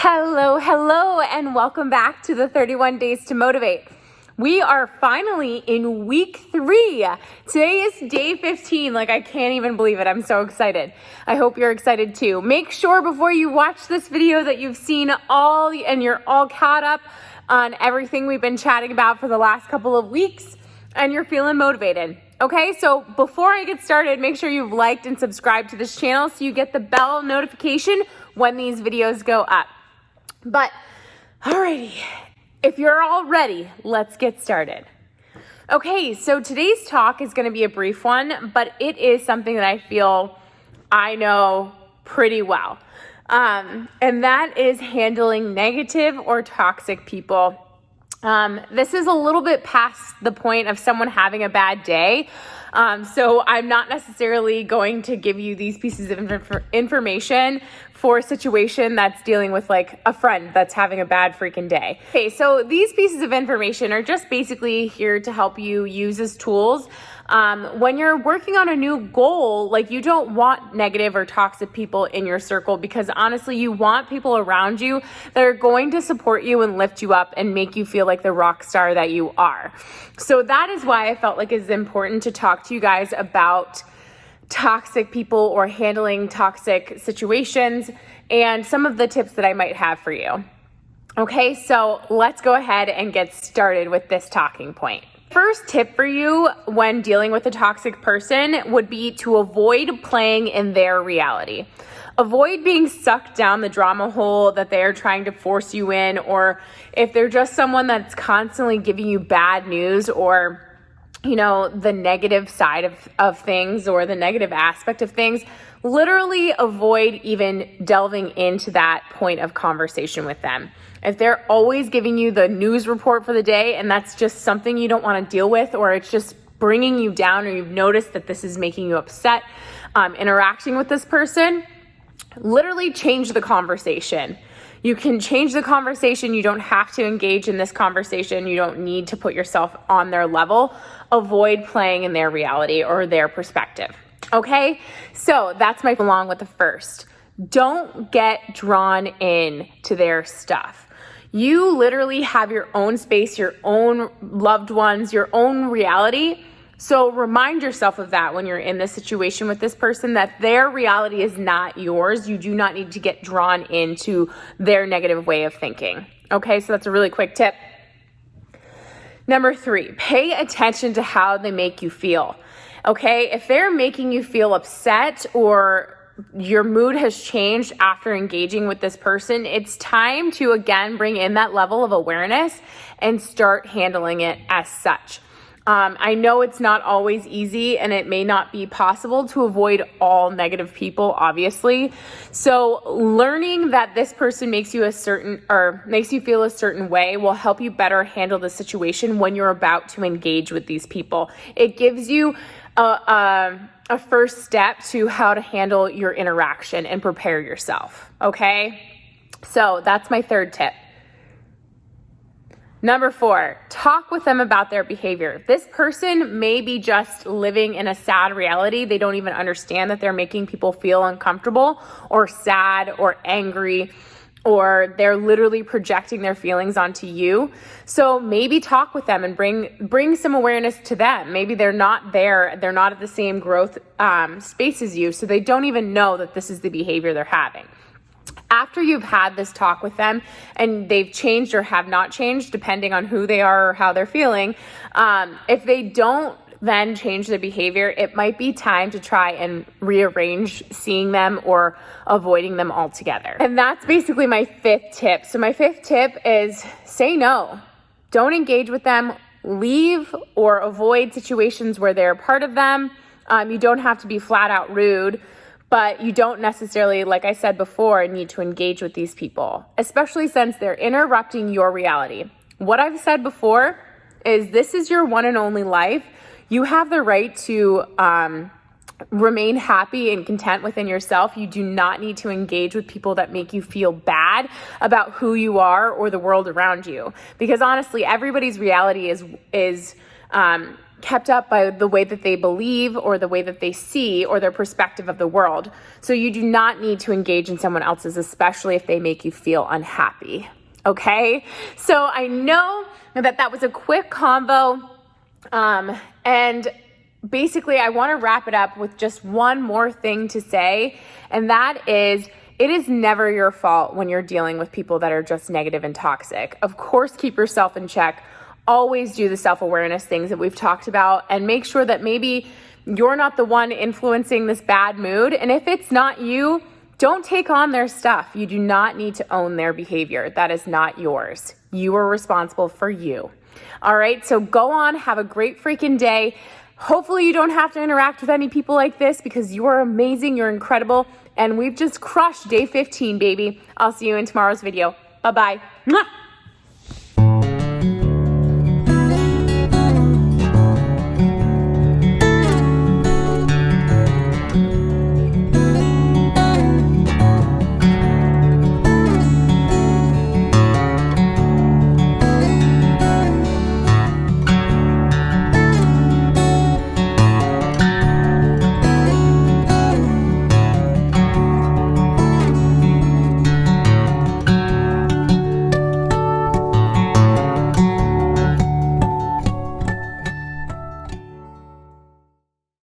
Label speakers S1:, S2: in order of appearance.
S1: Hello, and welcome back to the 31 Days to Motivate. We are finally in week 3. Today is day 15. I can't even believe it. I'm so excited. I hope you're excited too. Make sure before you watch this video that you've seen and you're all caught up on everything we've been chatting about for the last couple of weeks and you're feeling motivated. Okay, so before I get started, make sure you've liked and subscribed to this channel so you get the bell notification when these videos go up. But, alrighty, if you're all ready, let's get started. Okay, so today's talk is going to be a brief one, but it is something that I feel I know pretty well. And that is handling negative or toxic people. This is a little bit past the point of someone having a bad day. So I'm not necessarily going to give you these pieces of information for a situation that's dealing with a friend that's having a bad freaking day. Okay, so these pieces of information are just basically here to help you use as tools. When you're working on a new goal, you don't want negative or toxic people in your circle because honestly, you want people around you that are going to support you and lift you up and make you feel like the rock star that you are. So that is why I felt like it's important to talk to you guys about toxic people or handling toxic situations and some of the tips that I might have for you. Okay, so let's go ahead and get started with this talking point. First tip for you when dealing with a toxic person would be to avoid playing in their reality. Avoid being sucked down the drama hole that they're trying to force you in, or if they're just someone that's constantly giving you bad news or the negative side of things or the negative aspect of things, literally avoid even delving into that point of conversation with them. If they're always giving you the news report for the day and that's just something you don't want to deal with, or it's just bringing you down, or you've noticed that this is making you upset, interacting with this person, literally change the conversation. You can change the conversation. You don't have to engage in this conversation. You don't need to put yourself on their level. Avoid playing in their reality or their perspective. Okay? So that's along with the first. Don't get drawn in to their stuff. You literally have your own space, your own loved ones, your own reality. So remind yourself of that when you're in this situation with this person, that their reality is not yours. You do not need to get drawn into their negative way of thinking. Okay, so that's a really quick tip. Number 3, pay attention to how they make you feel. Okay, if they're making you feel upset or your mood has changed after engaging with this person, it's time to again bring in that level of awareness and start handling it as such. I know it's not always easy and it may not be possible to avoid all negative people, obviously. So learning that this person makes you feel a certain way will help you better handle the situation when you're about to engage with these people. It gives you a first step to how to handle your interaction and prepare yourself. Okay? So that's my third tip. Number 4, talk with them about their behavior. This person may be just living in a sad reality. They don't even understand that they're making people feel uncomfortable or sad or angry, or they're literally projecting their feelings onto you. So maybe talk with them and bring some awareness to them. Maybe they're not there. They're not at the same growth space as you, so they don't even know that this is the behavior they're having. After you've had this talk with them and they've changed or have not changed, depending on who they are or how they're feeling, if they don't then change their behavior, it might be time to try and rearrange seeing them or avoiding them altogether. And that's basically my 5th tip. So my 5th tip is say no. Don't engage with them. Leave or avoid situations where they're part of them. You don't have to be flat out rude, but you don't necessarily, like I said before, need to engage with these people, especially since they're interrupting your reality. What I've said before is this is your one and only life. You have the right to remain happy and content within yourself. You do not need to engage with people that make you feel bad about who you are or the world around you. Because honestly, everybody's reality is kept up by the way that they believe or the way that they see or their perspective of the world. So you do not need to engage in someone else's, especially if they make you feel unhappy. Okay? So I know that was a quick convo. And basically I want to wrap it up with just one more thing to say. And that is, it is never your fault when you're dealing with people that are just negative and toxic. Of course, keep yourself in check. Always do the self-awareness things that we've talked about and make sure that maybe you're not the one influencing this bad mood. And if it's not you, don't take on their stuff. You do not need to own their behavior. That is not yours. You are responsible for you. All right, so go on, have a great freaking day. Hopefully you don't have to interact with any people like this because you are amazing, you're incredible, and we've just crushed day 15, baby. I'll see you in tomorrow's video. Bye-bye. Mwah!